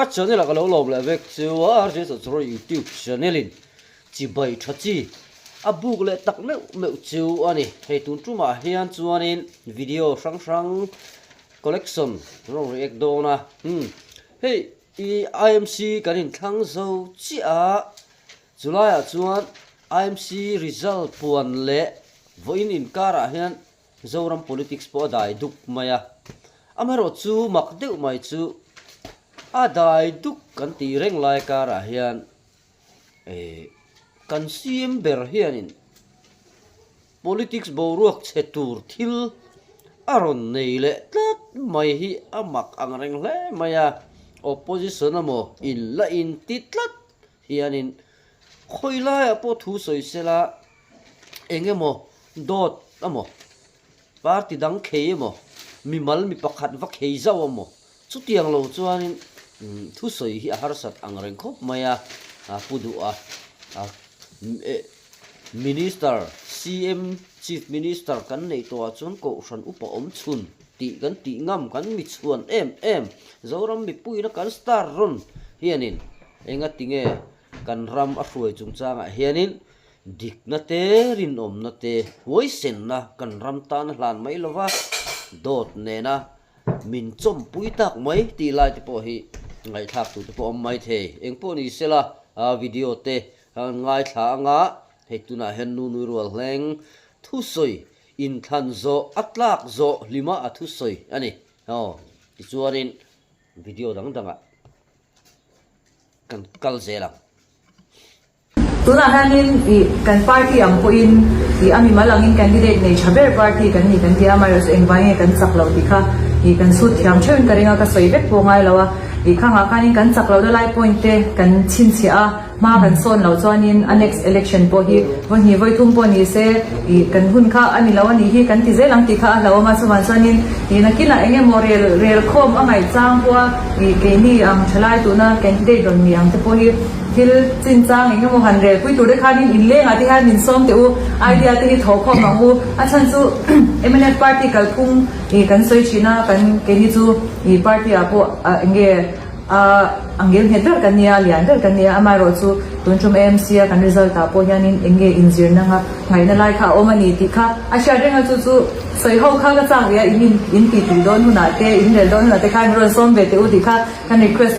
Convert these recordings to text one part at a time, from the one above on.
các channel là cái lâu lâu lại về chiều ở trên số YouTube channel chỉ bảy thật chi abu lại tắc mẹo mẹo chiều anh hay tuần chú mà hiện chú anh video sang sang collection rồi ek do na hey IMC cái hình thăng dâu chi à July à chuan IMC result puan lệ với in cara hiện dâu ram politics po đại đúc maya amaro chu mặc deuh mai chu a dai duk kan ti reng lai kara hian kan sim ber hianin politics boruak chetur thil aron nei le tlat mai hi amak ang reng hle maya opposition amo in la in titlat hianin khoila apo thu soi sela engemo dot amo party dang khei amo mi mal mi pakhat va khei zaw amo chu tiang lo chuanin thu soi hi har sat ang reng khop maya pudu minister CM chief minister kan nei to chun ko san upa om chun ti kan ti ngam kan mi chuan em zoram mi pui na kan star ron hianin enga tinge kan ram a hruai chung changa hianin dik na te rin om na te hoi sen na kan ram tan hlan mai lova dot ne na min chom pui tak mai ti lai te po hi ngai thak tu te po mai the eng po ni sela video te ngai tha nga he tuna hen nu nu rual hleng thu soi in than zo atlak zo lima a thu soi ani ti chuanin video dang danga kan kal zelang tuna hanin kan party ang po in ami malangin candidate nei chaber party kan ni kan dia maros engwai kan saklo dikha kan su thiam chen karinga ka soibek po ngai lawa khanga kanin kan saklo da lai point te kan chin chia ma kan son lo chuanin a next election po hi voi thum po ni se kan hun kha ani lawani hi kan ti zelang ti kha lawa ma suman chuanin nakila enge moral rel khom angai chang po ke ni ang thalai tu na candidate ron mi ang te po hi thil chin chang enge mo han rel pui tu de khanin in leng ati ha min som te u idea te hi tho khom ang u a chan chu MNF party kal phung kan soi china kan ke ni chu party apo enge angel header kan nia lian der kan nia amaro chu tunchum AMC kan result apo hianin enge injir na nga ngai na lai kha omani ti kha a sha renga chu soi ho kha ka chang ya in ti ti don huna te in del don huna te khan ro som be te u ti kha kan request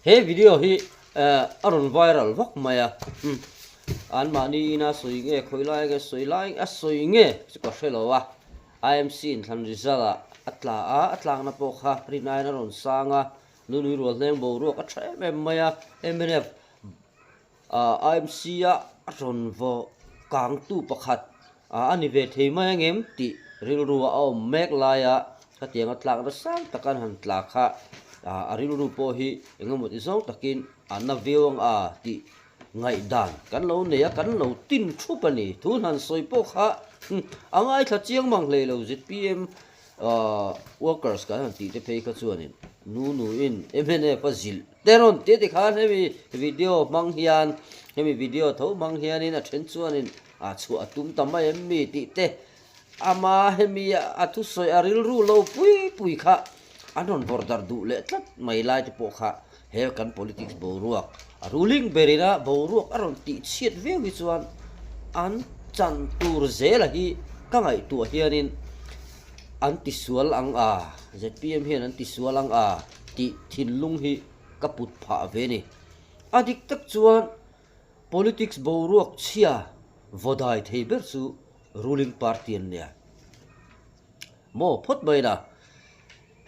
he video hi aron viral vak maya an mani na soi nge khoilai ge soi lai a soi nge ko hrelowa IMC in than result atlang na po kha rinai na ron sanga nunu ro leng bo ro ka thre maya MNF IMC a ron vo kang tu pakhat ani ve thei mai ngem ti ril ru a mek laya ka tiang atlang na sang takan han tla kha aril ru po hi engamo ti song takin anna viewang ti ngai dan kan lo ne ya kan lo tin thu pani thun han soi po kha angai tha chiang mang le lo ZPM workers kan ti te pei ka chuanin nu in MNF azil teron te khan hemi video mang hian hemi video tho mang hian in a then chuanin chu atum tama emmi ti te ama hemi athu soi aril ru lo pui kha anon border du le tlat mai lai te po kha he kan politics boruak ruling berina boruak aron ti chiat ve wi chuan an chan tur zela hi ka ngai tu hianin anti sual ang ZPM hian anti sual ang ti thinlung hi kaput pha ve ni adik tak chuan politics boruak chia vodai theiber chu ruling party an nia mo phot baina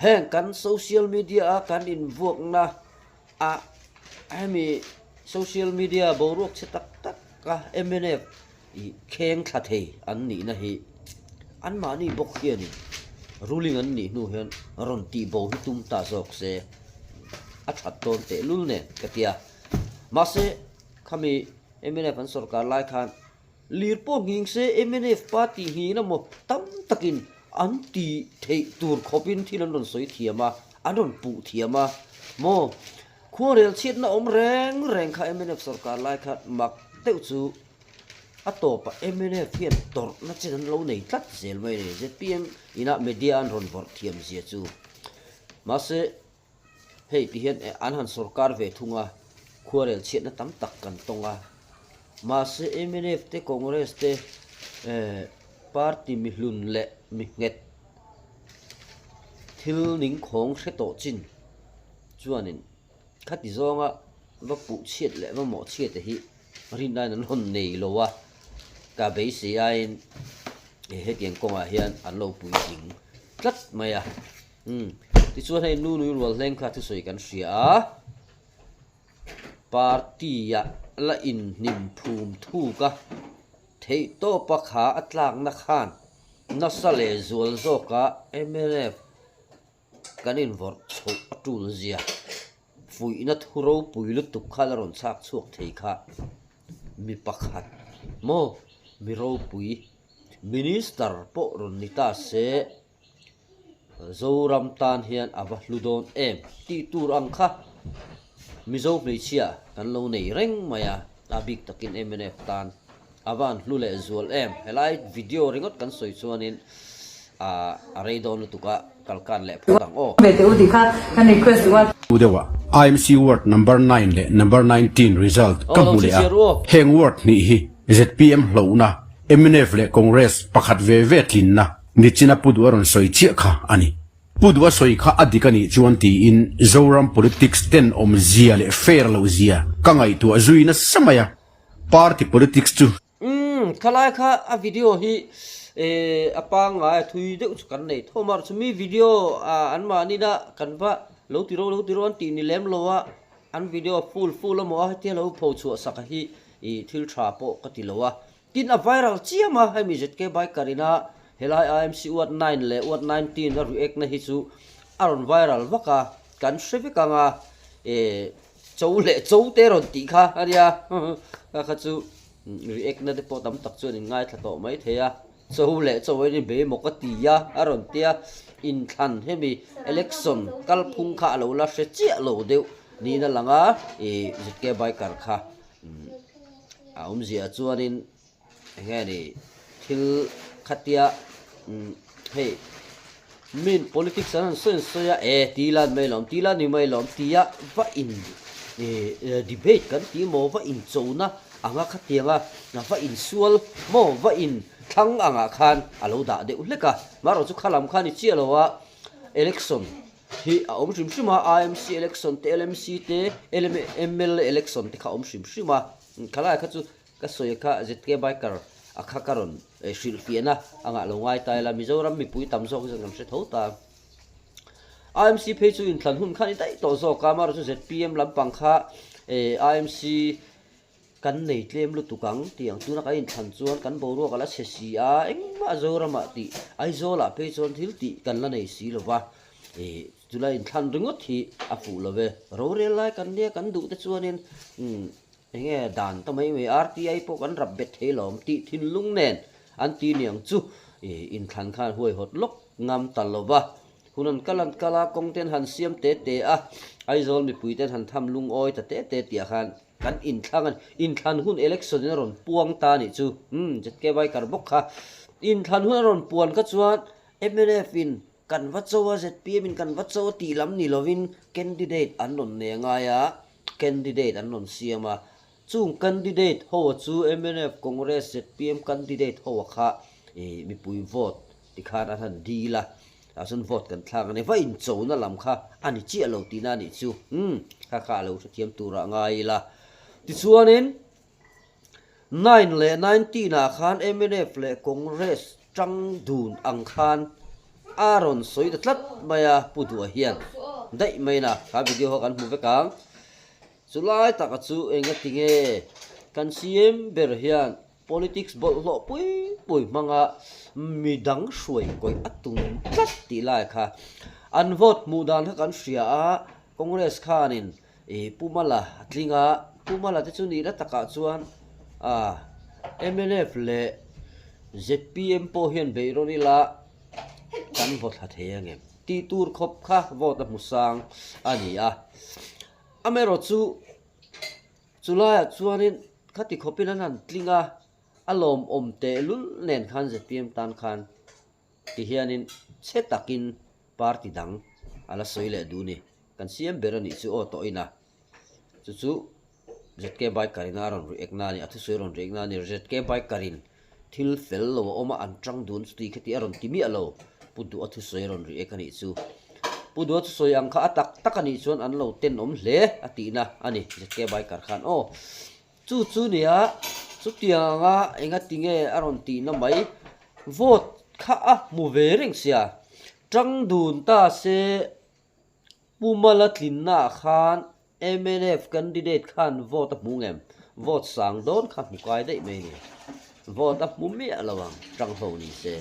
heng kan social media kan invoke na ami social media boruak chetak tak ka MNF kheng thathei an ni na hi an mani bok hiani ruling an ni nu hian ron ti bo hi tum ta zok se a that ton te lul ne katia mase khami MNF an sarkar lai khan lirpo nging se MNF party hi na mo tam takin anti thei tur khopin thinan ron soi thiama anon pu thiama mo khorel chit na om reng kha MNF sarkar lai khat mak teu chu atopa MNF hian tor na chen lo nei tlat zel mai ne ZPM ina media an ron vor thiam zia chu mase hei ti hian an han sarkar ve thunga khuarel chiat na tam tak kan tonga ma se MNF te Congress te party mi hlun le mi nget thil ning khong hreto chin chuanin khati zonga va pu chiat le va mo chiat hi rin dan an hon nei lowa ka be se ain he tiang konga hian an lo pui ding tlat maya ti chuan hei nu nu rol leng kha thu soi kan ria party ya la in nim phum thu ka thei to pakha atlang na khan na sale zul zo ka MNF kanin vor chho atul zia fui na thuro pui lu tu khala ron chak chuak thei kha mi pakhat mo mi ro pui minister po ron nita se zoram tan hian ava hludon em ti tur ang kha mizo pleichia kan lo nei reng maya abik takin MNF tan avan hlule zual em helai video ringot kan soi chuanin a reidon tuka kalkan le photang o ve te udi kha kan request wa udewa IMC ward number 9 le number 19 result kamule a heng ward ni hi ZPM hlona MNF le Congress pakhat ve ve thlin na nichina pudwaron soi chia kha ani pudwa soi kha adikani chuan ti in zoram politics ten om zia le fair lo zia kangai tu azuina samaya party politics tu khalai kha a video hi apanga thui de kan nei thomar chumi video an ma ni da kan ba lo tiro an ti ni lem lowa an video full mo ha te lo pho chu saka hi thil tha po ka ti lowa tin a viral chiama ha mi jet ke bai karina helai IMC ward 9 le ward 19 ru ek na hi chu aron viral waka kan shrivi kanga chou le chou te ron ti kha aria ka chu react na de po tam tak chuan in ngai thla to mai theya chou le chou ni be mo ka ti ya aron tia in than hemi election kal phung kha lo la se chi lo deu ni na langa zit ke bai kar kha zia chuan in he ni thil khatia hey min politics an sen soya tilan ni mai lom tia va in debate kan ti mo va in chona anga khatianga na va in sual mo va in thang anga khan alo da de uleka maro chu khalam khani chialowa election hi om shim shima IMC election te LMC te ML election te kha om shim shima khala kha chu ka soya kha zitke biker akha karon shil fiana anga longai taila mizoram mi pui tamzo jang se thota IMC phe chu in thlan hun khani tai to zo kamar chu ZPM lampang kha IMC kan nei tlem lu tukang tiang tuna ka in than chuan kan boru kala sesia engma zorama ti ai zola phe chon thil ti kan la nei si lova julai in than ringot hi afu love ro re lai kan ne kan du te chuanin enge dan to mai me RTI po kan rap bet helom ti thin lung nen an ti niang chu in than khan huai hot lok ngam talova hunan kalan kala kongten han siam te a ai zol mi puiten han tham lung oi ta te tia khan kan in than hun election ron puang ta ni chu jet ke bai kar bok kha in than hun ron puan ka chuan MNF in kan va chowa ZPM in kan va cho ti lam ni lovin candidate an non ne nga ya candidate an non siama chung candidate ho chu MNF Congress ZPM candidate ho kha mi pui vote ti khan an di la asun vote kan thlang ne va in chona lam kha ani chi alo ti na ni chu kha lo thiam tura ngai la ti chuanin 9 le 19 na khan MNF le Congress tang dun ang khan aron soi da tlat maya pudu hian dai mai na ka video ho kan mu ve kang Julai taka chu enga tinge kan CM ber hian politics bol lo pui manga midang shuai koi atung tlat ti lai kha an vote mudan kan sia Congress khanin pumala tlinga pumala te chu ni la taka chuan MNF le ZPM po hian beironi la kan vote ha theyangem ti tur khop kha vote musang ania amero chu chulaya chuanin khati khopinan an tlinga alom omte lul nen khan ZPM tan khan ti hianin chetakin party dang ala soile du ni kan siam berani chu o to ina chu ZK bike karin aron react na ni athu soiron react na ni ZK bike karin thil fel lo oma an tang dun sti khati aron timi alo pudu athu soiron react ani chu pudu athu soi ang kha atak takani chuan an lo ten om hle atina ani ZK bike kar khan o chu nia chu tianga enga tinge aron ti na mai vote kha a mu vering sia tang dun ta se pumala tlinna khan MNF candidate khan vote up mungem vote sang don khan mukai dei me ni vote up mummi alawang tang ho ni se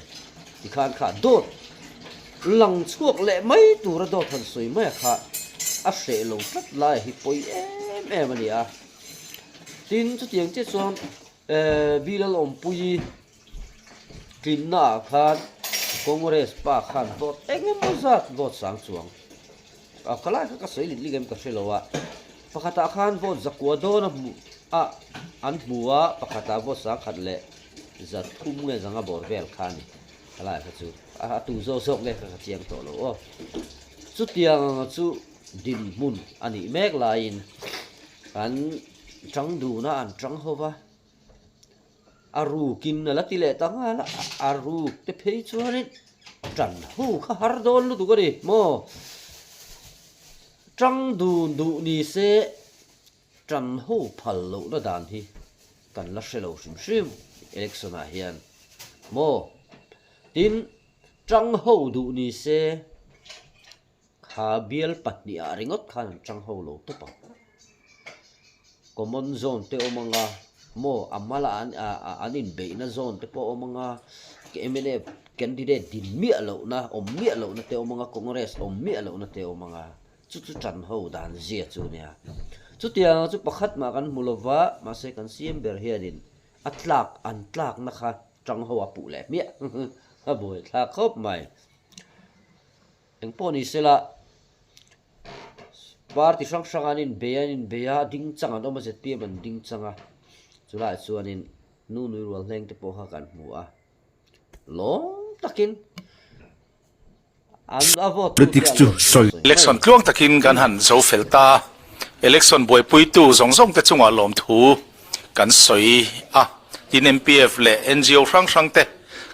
ti khan kha dot lang chuak le mai tur do than soi mai kha a se lo tlat lai hi poi em ani a tin chu tiang che chuan bilal om pui tlinna khan congress pa khan vote engem mozat vote sang chuang kalai ka soi li ligam ka shelowa pakata khan vote zakwa do na an muwa pakata vote sang khat le zat thum nge zanga bor vel khan kalai ka chu tu zo sok le ka chiang to lo o chu tiang chu din mun ani mek lain an chang du na an chang hova aru kin la ti le tanga la aru te phei chuanin tran hu kha har don lu tu ko ri mo trăng du ni se trần hô phal lo na dan hi kan la shelo shim election a hian mo tin trăng hô du ni se kha bial patni a ringot khan trăng hô lo to pa common zone te omanga mo amala anin be na zone te po omanga ke MNF candidate din mi alo na mi alo na te omanga congress mi alo na te omanga chu tran ho dan zia chu nia chu tiang chu pakhat ma kan mulova ma se kan siam ber hianin atlak an tlak na kha tang ho apu le mi ha boi thla khop mai eng poni sela party sang anin beya ding changa do ma se pi man ding changa chula chuanin nu rual leng te po ha kan mu a long takin politics chu soi election tluang takin kan han zo felta election boy pui tu zong zong te chunga lom thu kan soi tin MPF le NGO sang te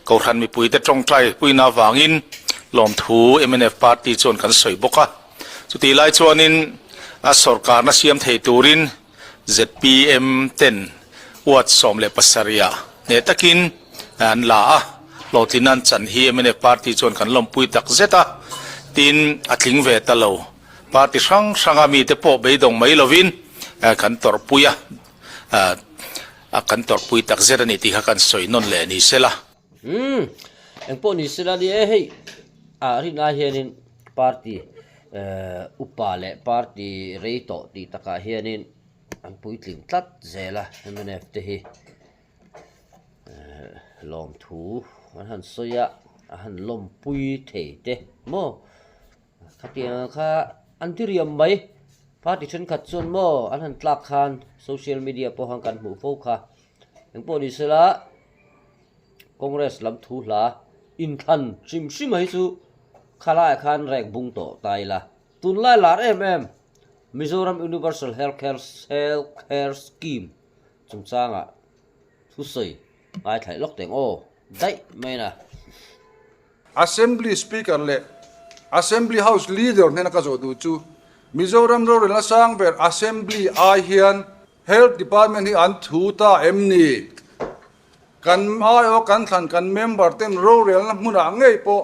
ko ran mi pui te tong trai pui na wangin lom thu MNF party chon kan soi boka chuti lai chuanin a sarkar na siam thei turin ZPM 10 wat som le pasaria ne takin an la lotinan chan hi MNF party chon kan lom pui tak zeta tin atling ve talo party sang mi te po beidong mai lovin kan tor puya kan tor pui tak zeta ni ti ha kan soi non le ni sela eng po ni sela ni hei ri na hianin party upale party reito ti taka hianin an pui tling tlat zela MNF te hi lom thu an han soya han lom pui the te mo khatia kha antiriam mai party chen khat chon mo an han tlak khan social media po hang kan mu fo kha eng po ni sela congress lam thu la in than sim hai chu khala khan rek bung to taila tun lai lar em Mizoram Universal Healthcare Scheme chung changa thu sei ai thai lok teng o dai mai na Assembly Speaker le Assembly House Leader nena ka zo du chu Mizoram ro la sang ber Assembly a hian Health Department hi an thu ta emni kan ai o kan than kan member ten ro rel na hmuna ngei po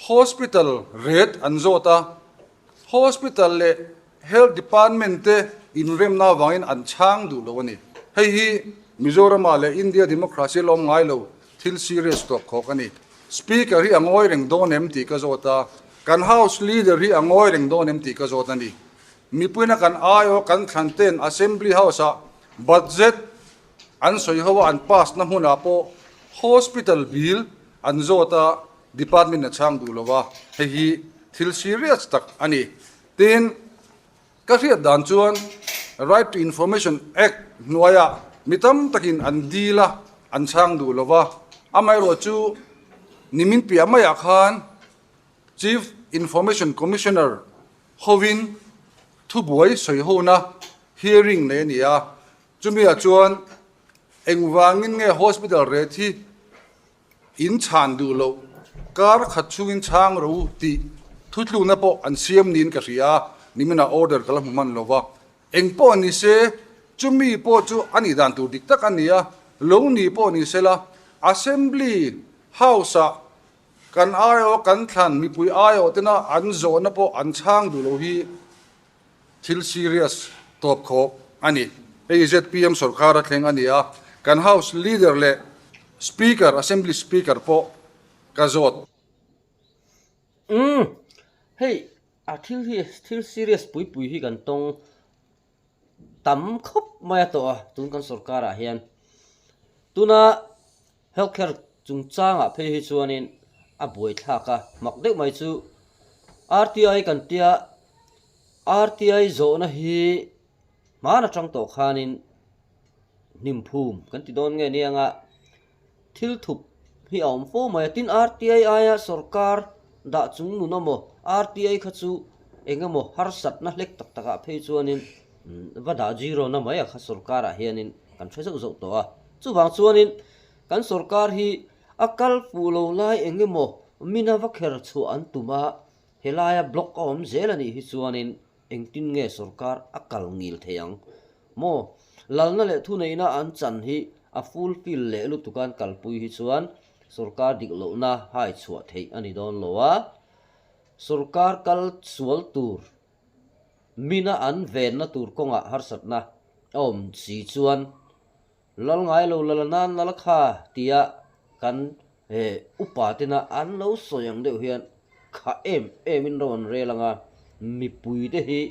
hospital rate an zota hospital le Health Department te in rem na wangin an chang du lo ni hei hi Mizoram le India democracy lom ngai lo thil serious to khokani speaker hi angoi reng don MT ka zota kan house leader hi angoi reng don MT ka zota ni mi puina kan ayo kan thanten assembly house a budget an soi hawa an pass na huna po hospital bill an zota department na chang du lowa hi thil serious tak ani tin ka riat dan chuan right to information act nuaya mitam takin an dila an chang du lowa amai ro chu nimin pi amaya khan chief information commissioner hovin thu buai soi ho na hearing ne nia chumia chuan engwangin nge hospital re thi in chan du lo kar khat chungin chang ro ti thutlu na po an siam nin ka ria nimena order kala man lova engpo ni se chumi po chu ani dan tu dik tak ania lo ni po ni sela assembly house kan ayo kan than mi pui ayo tena an zo na po an chang du lo hi thil serious top khop ani AZPM sarkar thleng ania kan house leader le speaker assembly speaker po kazot hey thil serious pui hi kan tong tam khop maya to tun kan sarkar a hian tuna healthcare chungchanga phe hi chuanin a boi thaka makdek mai chu RTI kan tia RTI zo na hi mana tang to khanin nimphum kan ti don nge nianga thil thup hi om fo mai tin RTI aya sarkar da chung nu na mo RTI kha chu engamo har sat na lek tak taka phe chuanin vada zero na mai kha sarkar a hianin kan threzo zo to a chu wang chuanin kan sarkar hi akal fulo lai engemo mina vakher chu an tuma helaya block om zelani hi chuanin engtin nge sarkar akal ngil theyang mo lalna le thu neina an chan hi a fulfill le lu tukan kalpui hi chuan sarkar dik lo na hai chhuat thei ani don lowa sarkar kal chual tur mina an ven na tur konga har satna om chi chuan lal ngai lo lalanan nalakha tia kan upatina an lo soyang de hian kha in ron relanga mi pui de hi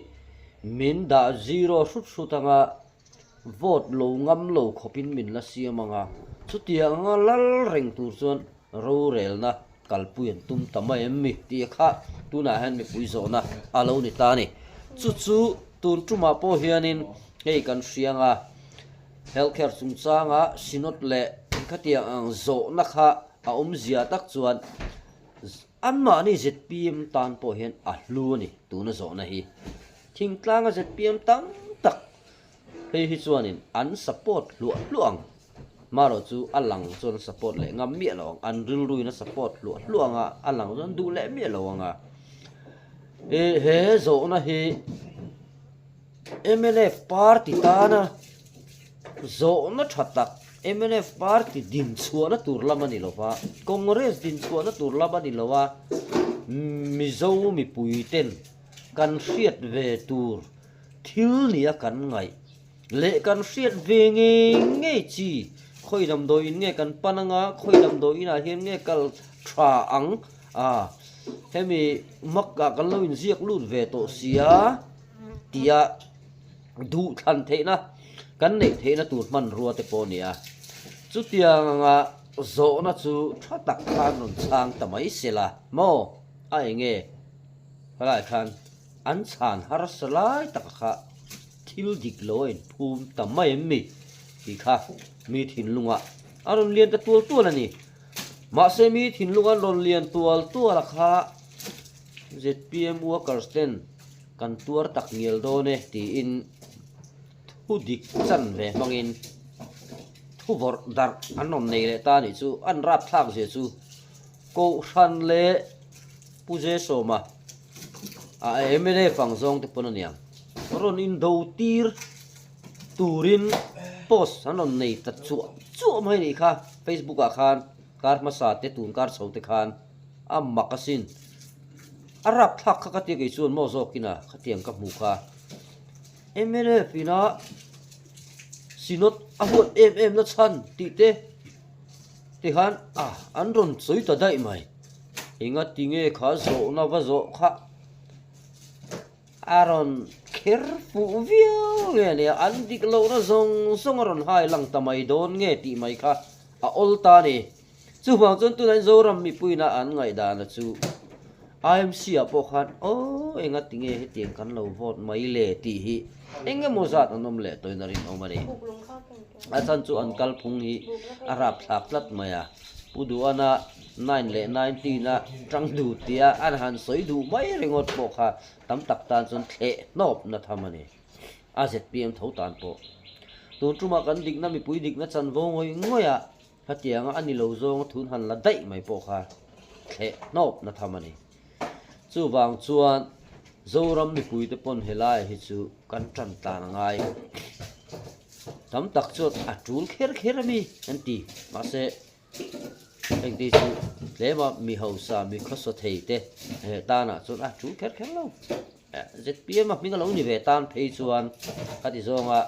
min da zero sutanga vote lo ngam lo khopin min la siamanga chutia nga lal reng tur chuan ro rel na kalpuyan tum tamai mi ti kha tuna han mi pui zona alo ni ta ni chu tun tuma po hianin hei kan sianga healthcare chungchanga sinot le khatia ang zo na kha a zia tak chuan amma ni ZPM tan po hian a hlu ni tuna zo na hi thingtlanga ZPM tam tak hei hi chuanin an support luang maro chu alang chon support le ngam mi lo an ril ruina support luanga alang chon du le mi lo anga he zo na hi MNF party tana zo na thatak MNF party din chuana turlama ni lowa congress din chuana turlama ni lowa mizo mi puiten kan riat ve tur thil nia kan ngai le kan riat ve nge chi khoidam do in nge kan pananga khoidam do ina hian nge kal tha ang hemi makka kan lo in ziak lut ve to sia tia du than theina kan nei theina tur man ruwa te po nia chu tianga zo na chu thatak khan non chang tamai sela mo ai nge halai khan an chan har salai takakha thil dik loin phum tamai mi ti kha mi thin lunga aron lian ta tual ani ma se mi thin lunga ron lian tual kha ZPM workers ten kan tuar tak ngel do ne ti in thu dik chan ve mangin thu vor dar anon nei le ta ni chu an rap thak je chu ko ran le puje soma emene phang zong te pon aniang ron in do tir turin post anon nei ta chu mai ni kha Facebook a khan kar ma sa te tun kar chho te khan makasin arap thak kha ti ge chuan mo zokina khatiang ka mu kha emene pina sinot ahut na chan ti te khan an ron choi ta dai mai inga tinge kha zo na va zo kha aron careful view ne an dik lo na zong ron hai lang tamai don nge ti mai kha a ol ta ni chu bang chon tu lai zo ram mi puina an ngai da na chu IMC a po khan enga tinge he tiang kan lo vote mai le ti hi enga mozat anom le toinarin omani athan chu an kal phung hi arap thak lat maya pudu ana 9 le 19 na tang du tia an han soi du mai ringot po kha tam tak tan chon the nop na thamani AZPM tho tan po tu tuma kan dik na mi pui dik na chan vo ngoi ngoya hatianga ani lo zong thun han la dai mai po kha the nop na thamani chu wang chuan zoram mi pui te pon helai hi chu kan tran tan ngai tam tak chot atul kher mi anti ma se anh đi chú lẽ mà mi hậu sa mi khó so thầy thế ta nè chọn chú khét lâu rất bia mà mình có lâu như vậy tan thấy chuan cái gì do mà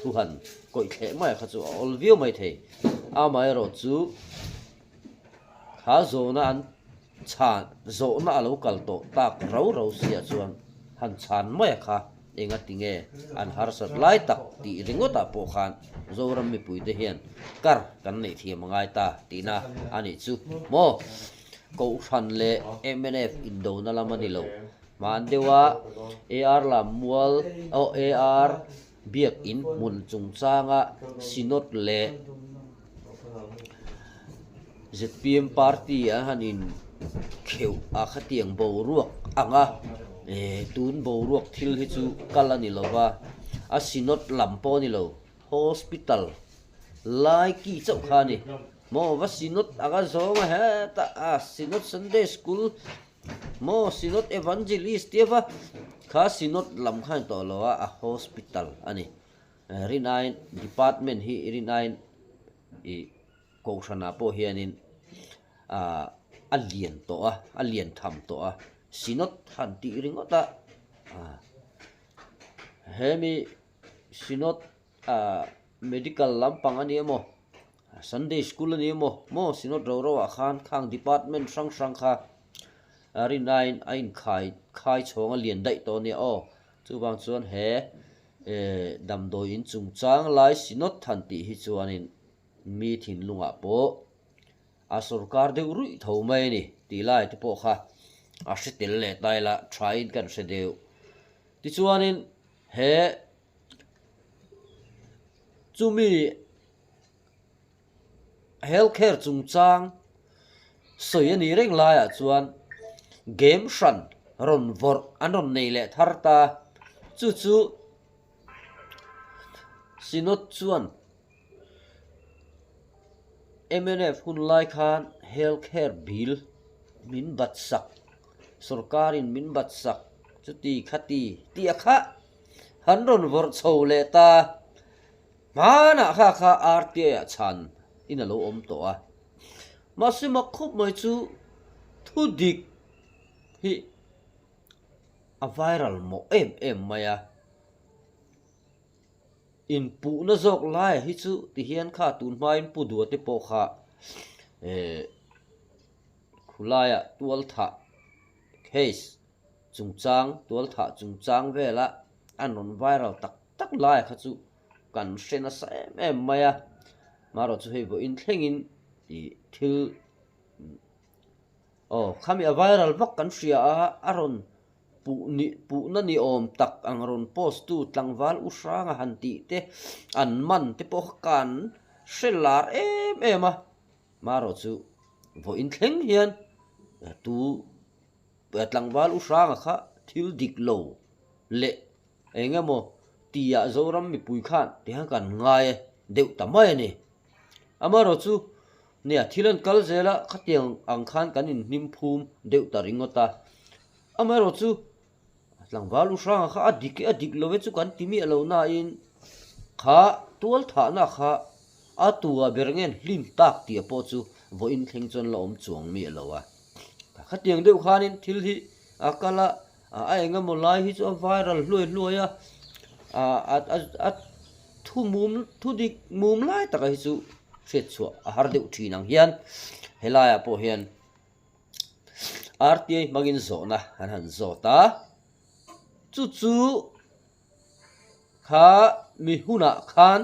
thu hẳn cội khẽ mà cái chú all view mày thầy mà rồi chú khá rồi nó ăn chán rồi nó lâu cả tổ ta rau xia chuan hẳn chán mày khá ingat tinge an harsat lai tak ti ringota po khan zoram mi pui de hian kar kan nei thi mangai ta tina ani chu mo ko than le MNF indo na lamani lo man dewa AR lamwal o AR biak in mun chung changa sinot le ZPM party hanin kheu a khatiang bo ruak anga tun bo ruak thil hi chu kalani lova a sinot lampo ni lo hospital lai ki chau khani mo va sinot aga zoma he ta sinot Sunday school mo sinot evangelist tiva kha sinot lam khan to lowa a hospital ani rinain department hi rinain I ko thana po hianin alien to alien tham to sinot han ti ringota hemi sinot medical lampang ani mo Sunday school ani mo sinot ro khan khang department sang kha ari nine ain khai chonga lian dai to ni chu bang chuan he dam do in chung chang lai sinot than ti hi chuanin mi thin lunga po a sarkar de rui tho mai ni ti lai te po kha a sitil le tai la try kan se deu ti chuanin he chumi healthcare chung chang soi ani reng lai a chuan game shan ron vor anon nei le tharta chu sinot chuan MNF hun lai khan healthcare bill min bat sak sarkarin min bat sak chuti khati tia kha han ron vor chho le ta mana kha RTA chan ina lo om to masima khup mai chu thu dik hi a viral mo em maya in pu na zok lai hi chu ti hian kha tun mai pu du te po kha khulaya tual tha case chungchang tual tha chungchang vela anon viral tak lai kha chu kan sena sa em maya maro chu hei bo in thlengin ti thil khami a viral vak kan ria aron pu na ni om tak angron post tu tlangwal usranga hanti te an man te po kan shelar em maro chu vo in thleng hian tu tlangwal usranga kha thil dik lo le engemo tia zoram mi pui khan te han kan ngai deu tamai ni amaro chu nia thilan kal zela khatiang ang khan kan in nim phum deu taringota amaro chu tlangwal usranga kha adik lowe chu kan timi alo na in kha tual tha na kha atua bergen hlim tak tia po chu vo in thleng chon la om chuang mi alowa khatiang deu khan in thil hi akala enga molai hi chu viral hloi thu dik mum lai tak hi chu set chu har deu thinang hian helaya po hian RTA magin zona han zota chu kha mi huna khan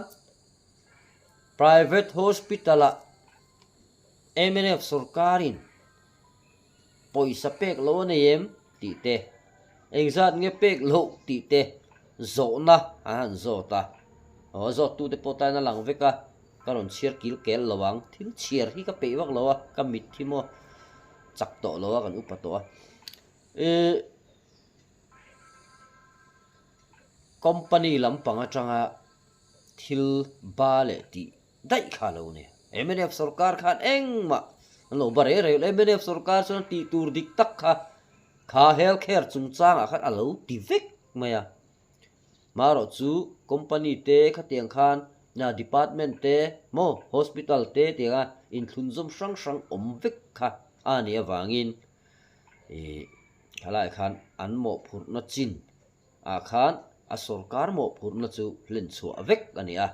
private hospital MNF sarkarin poisa pek lo nem ti te exat nge pek lo ti te zona han zota zo tu te potana lang veka karon chiar kil kel lawang thil chiar hi ka pe wak lawa ka mit thi mo chak to lawa kan upato a company lampang atanga thil ba le ti dai kha lo ne MNF sarkar khan engma lo bare re MNF sarkar son ti tur dik tak kha healthcare chung chang a khat alo ti vek maya maro chu company te khatiang khan na department te mo hospital te tinga in thunjom sang sang om vek kha ani awangin khalai khan an mo phur na chin a khan a sarkar mo phur na chu len chu avek ani a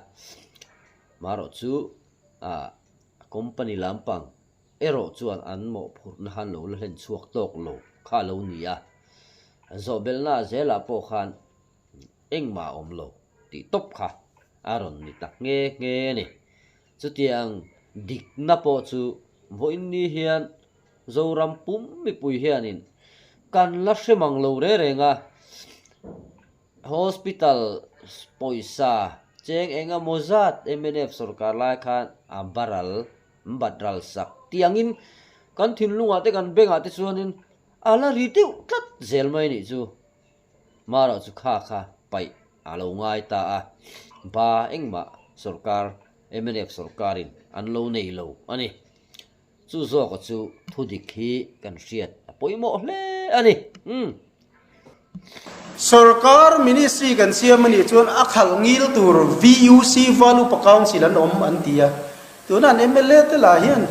maro chu company lampang ero chuan an mo phur na han lo len chuak tok lo kha lo ni a zo belna zela po khan engma om lo ti top kha aron ni tak nge nge ni chutiang dik na po chu voin ni hian zoram pum mi pui hianin kan la hремang lo re renga hospital poisa cheng enga mozat MNF sarkar lai khan abaral badral sak tiangin kan thinlunga te kan benga te chuanin ala ritiu tlat zel mai ni chu maro chu kha pai alo ngai ta a ba engma sarkar MNF sarkarin an lo nei lo ani chu zo ko chu thudik hi kan riat poimo hle ani Sarkar ministry kan siamani chuan akhal ngil tur VUC value pa council an om an tia tunan MLA te la hian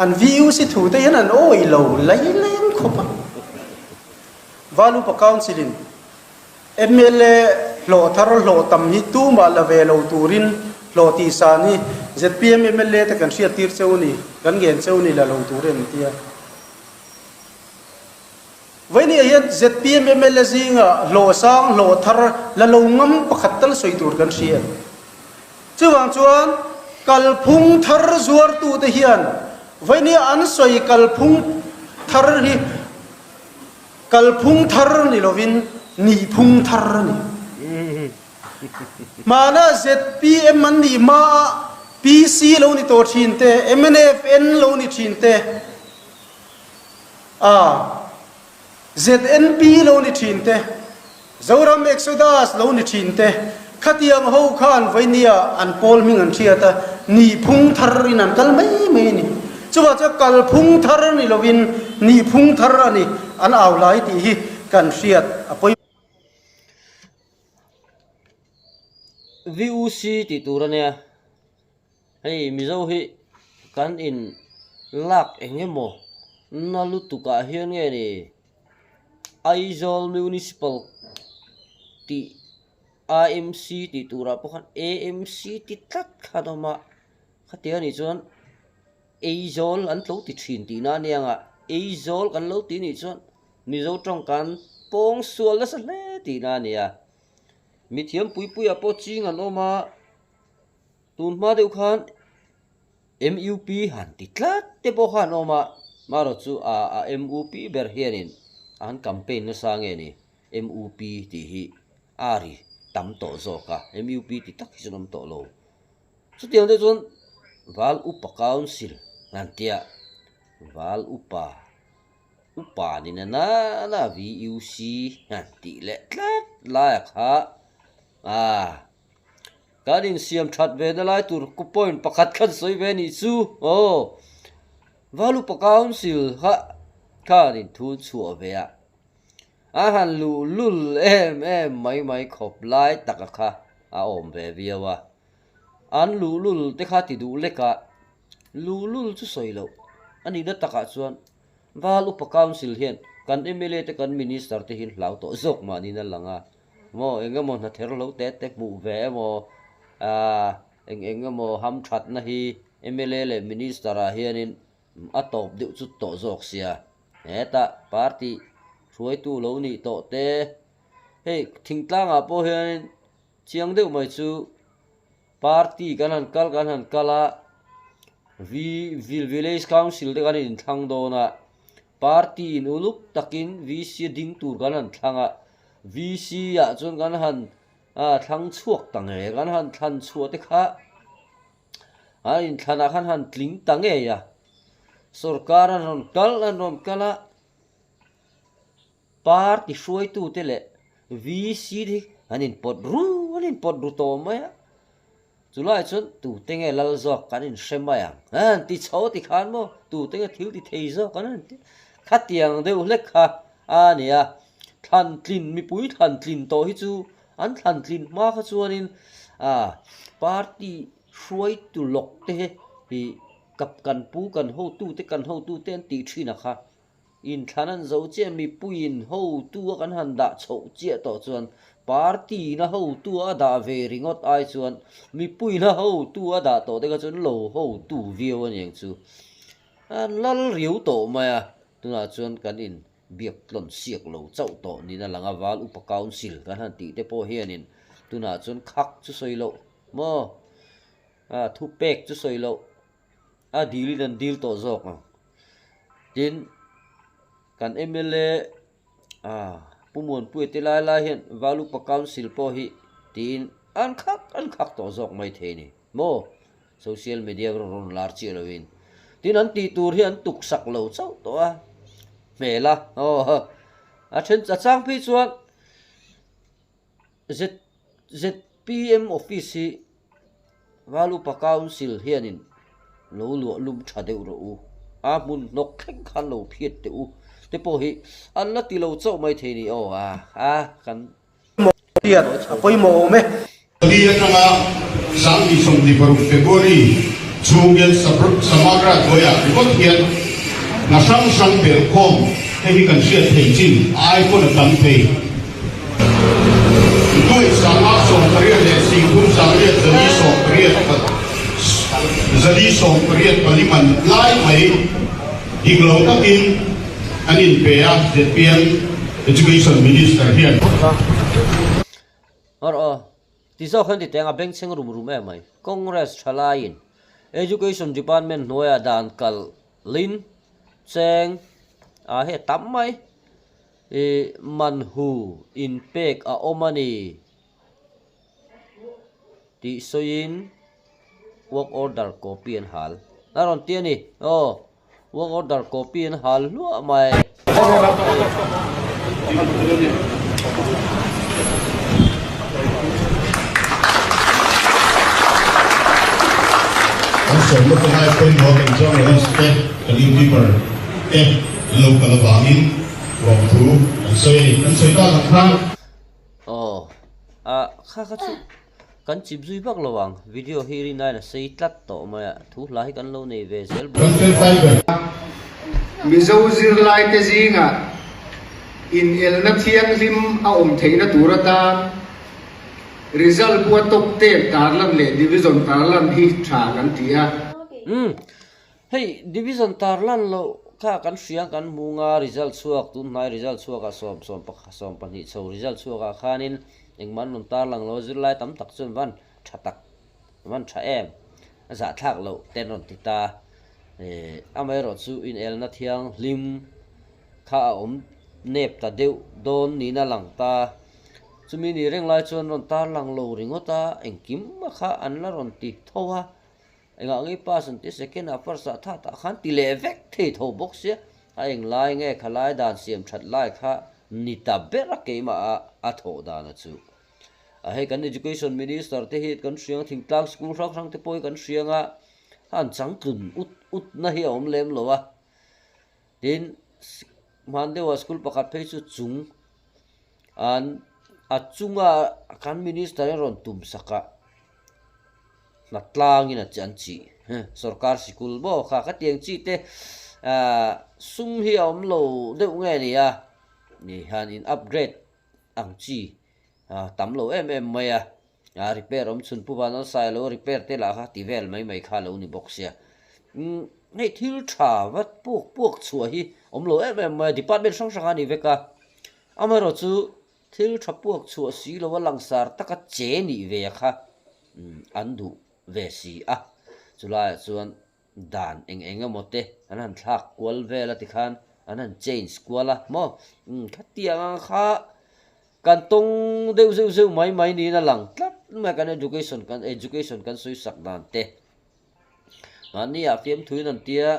an VUC thu te hian an oi lo lai len khopa value pa council in MLA lo thar lo tam hi tu ma la ve lo turin lo ti sa ni ZPM MLA te kan sia tir cheuni kan gen cheuni la lo turen tia vậy này hiện ZPM MLA zinga lo sang lo thar la lo ngam pakhat tal soi tur kan sia chuwang chuan kalphung thar zuar tu te hian vậy này an soi kalphung thar ni lovin ni phung thar ni mana ZPM man ni ma PC lo ni to thin te MNFN lo ni thin te ZNP lo ni thin te zoram exodus lo ni thin te khatiang ho khan vainia an pol ming an thiata ni phung thar in an kal mai mai ni chuwa cha kal phung thar ni lovin ni phung thar ani an aw lai ti hi kan riat apoi VUC ti turania hey mizo hi kan in lak engemo nalu tuka hian nge ni Aizawl municipal ti AMC ti tura pokhan AMC ti tat khadoma khatia ni chuan Aizawl an tlo ti thin ti na nianga Aizawl kan lo ti ni chuan mizo tong kan pong sual la sa le ti na nia mithiam pui a po ching an oma tun ma deu khan MUP han ti tlat te po khan oma maro chu a MUP ber hianin an campaign na sange ni MUP ti hi ari tam to zo ka MUP ti tak hi nam to lo chu tiang de chon wal upa council nan tia wal upa ni na VUC nan ti le tlat la kha kadin siam that ve da lai tur ku point pakhat khan soi ve ni chu wal upa council kadin thu chu ve han lul em mai khop lai takakha om ve viawa an lul te kha ti du leka lul chu soilo ani da taka chuan wal upa council hian kan MLA te kan minister te hin hlau to zok ma ni na langa mo engamo na ther lo te mu ve mo engamo ham that na hi MLA le minister a hianin atop de chu to zok sia eta party ruai tu lo ni to te hey thingtlang a po hian chiang deuh mai chu party kan han kala village council te kan in thlang do na party in uluk takin VC ding tur kan han thlanga VC ya chun kan han thlang chuak tang he kan han thlan chu te kha in thana khan han tling tange ya sarkar an ron kala party shuai tu tele VC di anin pot ru to maya chulai chun tu tenge lal zok kanin shemaya an ti chho ti khan mo tu tenge thil ti thei zo kanan khatiang deu lekha ania than tlin mi pui than tlin to hi chu an than tlin ma kha chuanin party shuai tu lok te hi kap kan pu kan ho tu te an ti thina kha in thanan zo che mi puin ho tu kan han da chho che to chuan party na ho tu a da ve ringot ai chuan mi puin na ho tu a da to te ka chuan lo ho tu view an yang chu an lal riu to maya tuna chuan kan in biak tlon siak lo chau to ni na langa wal upa council kan han ti te po hianin tuna chuan khak chu soilo mo thu pek chu soilo a deal to zok tin kan MLA pumuan pui te lai hian walu pa council po hi tin an khak to zok mai the ni mo social media ron lar chi lovin tin an ti tur hi an tuk sak lo chau to a mela a then cha chang phi chuan ZPM office hi walu pa council hianin lo lum tha deuh ro u a mun nok kheng khan lo phiet te u te po hi an la ti lo chau mai the ni kan tiat apoi mo me Dia nama sang di song di baru Februari Jungel Samagra Goya ikut kian nasang sang belkom hehi kan siat hejin ai pun akan pay itu sama song period yang singkun sangat jadi song period paliman lai mai iglo takin anin paya ZPM Education Minister here ti zo khan ti tenga bank cheng rum mai Congress thalain Education Department noya dan kal lin cheng he tam mai man hu in pek omani ti soin work order copy and hal naron tiani work order copy and hal lu mai so look at my point of in John Lewis the new keeper local bangin from through and say ta lang khang kha chu kan chip zui bak lawang video hiri nai na sei tlat to ma thu lai kan lo nei ve zel mizo zir lai te zinga in el na thiang lim a theina turata result bu tok te tarlam le division tarlam hi tha kan tia hey division tarlan lo kha kan siang kan munga result chuak tu nai result chuak a som pani chho result chuak a khanin engman nun tarlang lo zir lai tam tak chun van tha em za thak lo ten ron tita amai ro chu in el na thiang lim kha nep ta deu don ni na lang ta chumi ni reng lai chon ron tar lang lo ringota engkim kha an la ron ti thowa enga ngi pasan ti second a first a tha ta khan ti le vek the tho box ya a eng lai nge khalai dan siam that lai kha ni ta bera ke ma a tho da na chu a he kan education minister te hi kan siang thing tlang school rang te poi kan sianga han chang tun ut na hi om lem lo wa tin mandewa school pakat phei chu chung an achunga kan minister ron tum saka na tlangin a chan chi sarkar sikul bo kha ka tiang chi te sum hi om lo deu nge ni ni han in upgrade ang chi tam lo maya repair om chun pu ban sai lo repair te la kha ti vel mai kha lo ni box ya nei thil tha wat puak chua hi om lo maya department sang sang ani veka amaro chu thil thapuak chu si lo langsar taka che ni ve kha andu ve si chula chuan dan eng mote anan thak kwal vela ti khan anan change kwala mo khatiang kha kan tong deu mai ni na lang tlat ma kan education kan sui sak dan te ani a fiam thui nan tia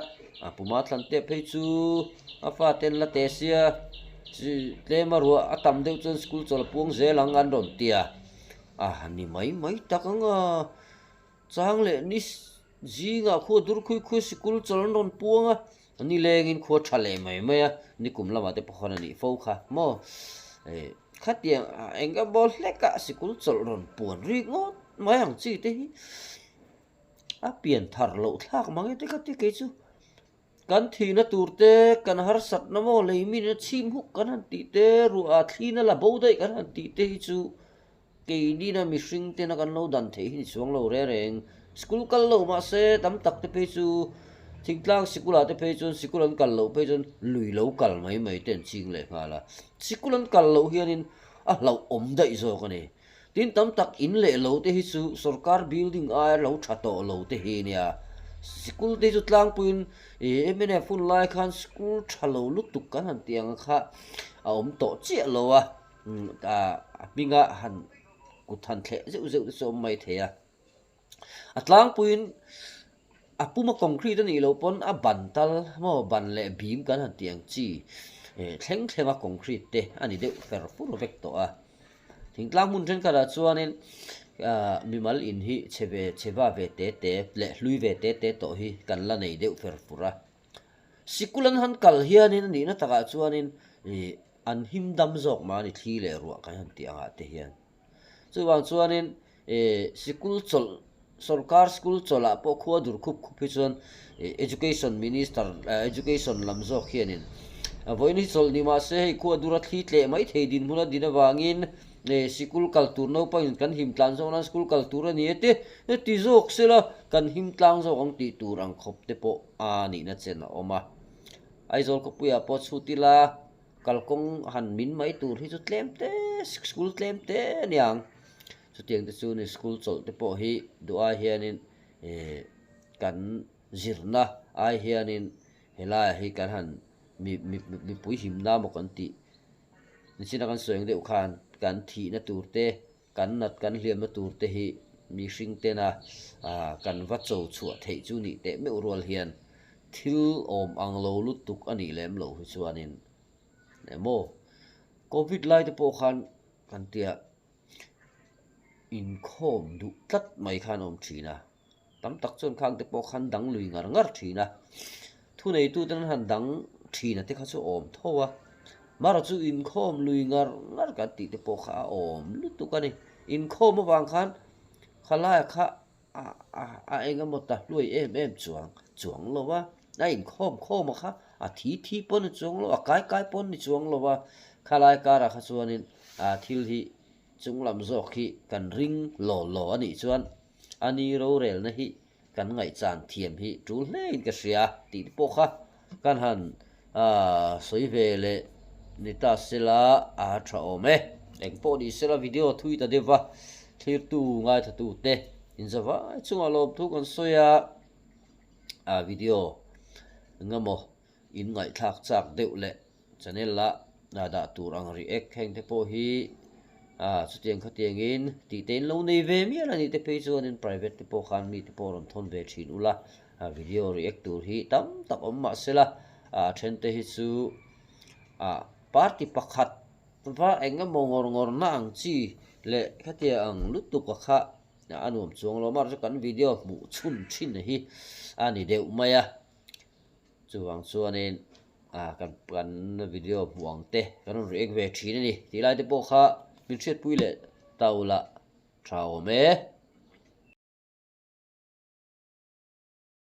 a puma thlan te phei chu a fa ten la te sia chi le marua atam deu chon school chol puang zelang an ron tia ni mai takanga chang le ni zinga khu dur khu school chol ron puanga ani lengin khu thale mai maya ni kumlama te pokhana ni fo kha mo khatiang enga bol leka school chol ron puan ri ngot mayang chi te hi a pian thar lo thak mangi te ka ti ke chu kan thina turte kan har sat na mo leimi na chim hu kan han ti te ru a thina la bo dai kan han ti te hi chu ke ni na mi hring te na kan lo dan the hi chuang lo re reng school kal lo ma se tam tak te pe chu thingtlang school a te pe chun school an kal lo pe chun lui lo kal mai ten ching le ngala school an kal lo hianin a lo om dai zo ka ni tin tam tak in le lo te hi chu sarkar building a lo thato lo te hi nia school te chu tlang puin emene fun lai khan school thalo lutuk kan han tiang kha a om to che lo a binga han kuthan the zeu so mai the a atlang puin apuma concrete ni lo pon a bantal mo ban le beam kan han tiang chi thleng a concrete te ani de fer fur vek to a thingtlang mun ren kara chuanin mimal in hi cheba ve te le hlui ve te to hi kan la nei deuh fer fura sikulan han kal hianin ni na taka chuanin an him dam jok ma ni thli le ruwa kan han ti anga te hian chuwang chuanin sikul chol sarkar school chola po khuwa dur khup chuan education minister education lam jok hianin voini chol ni ma se hei khuwa dura thli tle mai thei din huna dina wangin sikul kaltur no pa kan him tlan zo na school kaltur ani te ti jok sela kan him tlang zo ang ti turang khop te po ani na chen oma ai zol ko puya po chutila kalkong han min mai tur hi chu tlem te school tlem te niang chu tiang te chu ni school chol te po hi duai hianin kan zirna ai hianin hela hi kan han mi pui him na mo kan ti ni china kan soeng de khan kan thi na turte kan nat kan hliam na turte hi mi hring te na kan va chou chua thei chu ni te me urol hian thil om ang lo lutuk ani lem lo hi chuanin emo covid lai te po khan kan tia in khom du tlat mai khan om thina tam tak chon khang te po khan dang lui ngar thina thu nei tu tan han dang thina te kha chu om thowa mara chu in khom lui ngar ka ti te po kha om lutuk ani in khom wang khan khala kha enga mota lui em chuang lo wa na in khom kha thi pon chuang lo kai pon ni chuang lo wa khala ka ra kha chuanin thil hi chung lam zo khi kan ring lo ani chuan ani ro rel na hi kan ngai chan thiam hi tul nei ka sia ti po kha kan han soi ve le nita sela tha ome engpo di sela video thui ta deva thlir tu ngai tha tu te in zawa chunga lom thu kan soya video ngamo in ngai thak chak deuh le channel la da turang react kheng te po hi chutiang khatiang in ti ten lo nei ve mi ala ni te pe chuan in private te po khan mi te po ron thon ve thin ula video react tur hi tam tak om ma sela then te hi chu party pakhat va enga ngor na ang chi le khatia ang lutu ka kha anuam chuang lo mar kan video mu chun thin hi ani deuh maya chuwang chuanin kan video buang te kan react ve thin ni ti lai te po kha min chet pui le taula thao me